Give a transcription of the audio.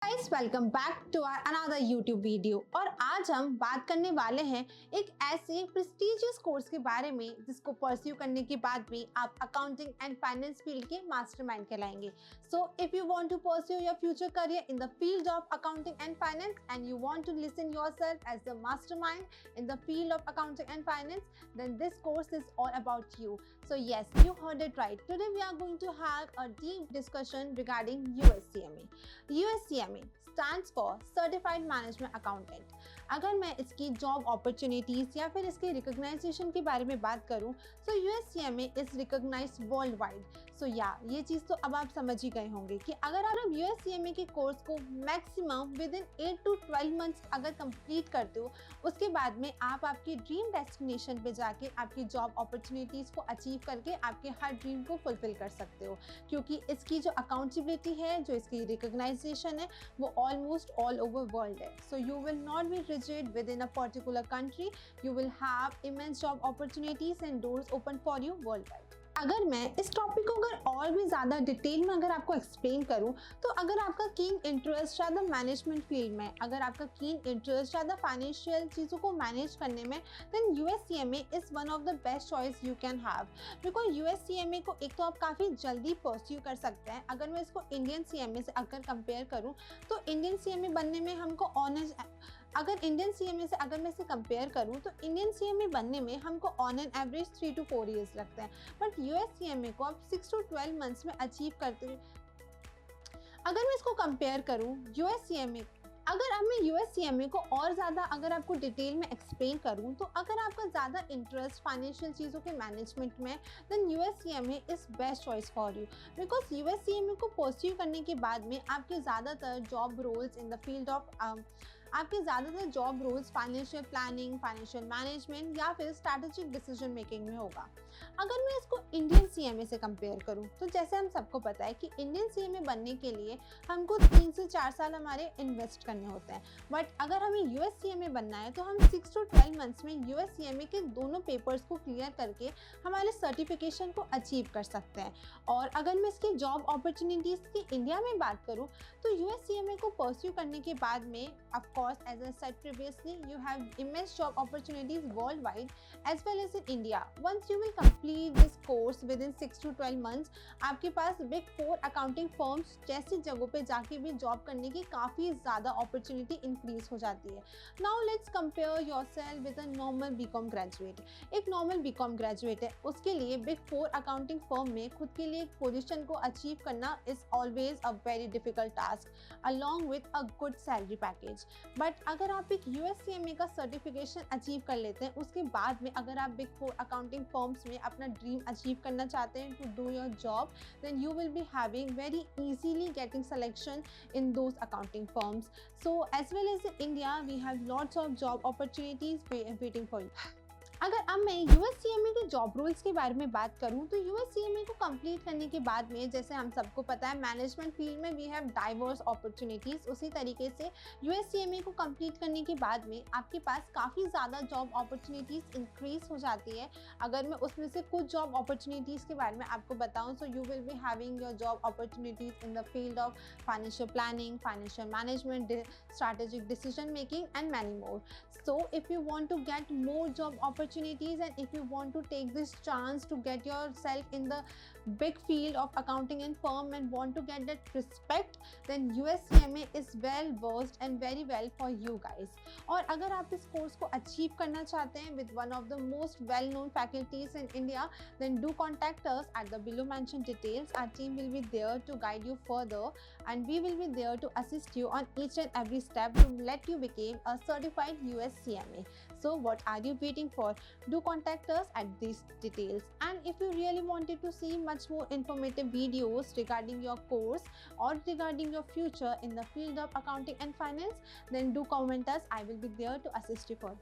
Guys welcome back to our another YouTube video. और आज हम बात करने वाले हैं एक ऐसे प्रेस्टिजियस कोर्स के बारे में जिसको परस्यू करने के बाद भी आप अकाउंटिंग एंड फाइनेंस फील्ड के मास्टरमाइंड कहलाएंगे। So if you want to pursue your future career in the field of accounting and finance and you want to listen yourself as the mastermind in the field of accounting and finance, then this course is all about you. So yes, you heard it right. Today we are going to have a deep discussion regarding USCMA. USCMA stands for Certified Management Accountant. अगर मैं इसकी job opportunities या फिर इसके recognition के बारे में बात करूं तो USCMA is recognised worldwide. सो ये चीज़ तो अब आप समझ ही गए होंगे कि अगर आप USCMA के कोर्स को maximum with in 8 to 12 months अगर कंप्लीट करते हो, उसके बाद में आप आपकी ड्रीम डेस्टिनेशन पे जाके आपकी जॉब अपॉर्चुनिटीज़ को अचीव करके आपके हर ड्रीम को फुलफिल कर सकते हो। क्योंकि इसकी जो अकाउंटेबिलिटी है, जो इसकी रिकॉग्नाइजेशन है, वो ऑलमोस्ट ऑल ओवर वर्ल्ड है। So you will not be rigid within a particular country. You will have immense job opportunities and doors open for you worldwide. अगर मैं इस टॉपिक को अगर और भी ज़्यादा डिटेल में अगर आपको एक्सप्लेन करूं, तो अगर आपका कीन इंटरेस्ट ज़्यादा मैनेजमेंट फील्ड में, अगर आपका कीन इंटरेस्ट ज़्यादा फाइनेंशियल चीज़ों को मैनेज करने में, then USCMA is one of the best choice you can have. Because USCMA को एक तो आप काफ़ी जल्दी परस्यू कर सकते हैं। अगर मैं इसको इंडियन CMA से अगर कंपेयर करूँ तो इंडियन CMA बनने में हमको इंडियन CMA से अगर मैं इसे कंपेयर करूं तो इंडियन CMA बनने में हमको on an average 3 to 4 years लगते हैं, बट USCMA को आप 6 to 12 मंथ्स में अचीव करते हैं। अगर मैं इसको कंपेयर करूं USCMA, अगर अब मैं USCMA को और ज़्यादा अगर आपको डिटेल में एक्सप्लेन करूं, तो अगर आपका ज़्यादा इंटरेस्ट फाइनेंशियल चीज़ों के मैनेजमेंट में, then USCMA is best choice for you. Because USCMA को परस्यू करने के बाद में आपके ज़्यादातर job roles in the field of financial planning, financial management या फिर स्ट्रैटेजिक डिसीजन मेकिंग में होगा। अगर मैं इसको इंडियन CMA से कंपेयर करूं, तो जैसे हम सबको पता है कि इंडियन CMA बनने के लिए हमको 3 से 4 साल हमारे इन्वेस्ट करने होते हैं, बट अगर हमें USCMA बनना है तो हम 6 to 12 मंथ्स में USCMA के दोनों पेपर्स को क्लियर करके हमारे सर्टिफिकेशन को अचीव कर सकते हैं। और अगर मैं इसकी जॉब अपॉर्चुनिटीज़ की इंडिया में बात करूँ तो USCMA को परस्यू करने के बाद में, of course, as I said previously, you have immense job opportunities worldwide as well as in India. Once you will complete this course within 6 to 12 months, आपके पास Big 4 accounting firms जैसी जगहों पे जाके भी जॉब करने की काफ़ी ज़्यादा अपॉर्चुनिटी इंक्रीज हो जाती है। Now let's compare yourself with a normal BCom graduate. एक नॉर्मल BCom ग्रेजुएट है, उसके लिए Big 4 अकाउंटिंग फर्म में खुद के लिए एक पोजिशन को अचीव करना is always a very difficult task along with a good salary package. But अगर आप एक USCMA का सर्टिफिकेशन अचीव कर लेते हैं, उसके बाद में अगर आप Big 4 अकाउंटिंग फर्म्स में अपना ड्रीम अचीव करना चाहते हैं to do your job, then you will be having very easily getting selection in those accounting firms. So as well as in India we have lots of job opportunities waiting for you. अगर अब मैं USCMA के job roles के बारे में बात करूं तो USCMA को कंप्लीट करने के बाद में, जैसे हम सबको पता है, मैनेजमेंट फील्ड में वी हैव डाइवर्स अपॉर्चुनिटीज़। उसी तरीके से USCMA को कंप्लीट करने के बाद में आपके पास काफ़ी ज़्यादा जॉब अपॉर्चुनिटीज़ इंक्रीज हो जाती है। अगर मैं उसमें से कुछ जॉब अपॉर्चुनिटीज़ के बारे में आपको बताऊँ, so you will be having your job opportunities in the field of financial planning, financial management, strategic decision making and many more. So if you want to get more job opportunities and if you want to take this chance to get yourself in the big field of accounting and firm and want to get that respect, then USCMA is well versed and very well for you guys. और अगर आप इस course को achieve करना चाहते हैं with one of the most well known faculties in India, then do contact us at the below mentioned details. Our team will be there to guide you further and we will be there to assist you on each and every step to let you become a certified USCMA. So what are you waiting for? Do contact us at these details. And if you really wanted to see much more informative videos regarding your course or regarding your future in the field of accounting and finance, then do comment us. I will be there to assist you further.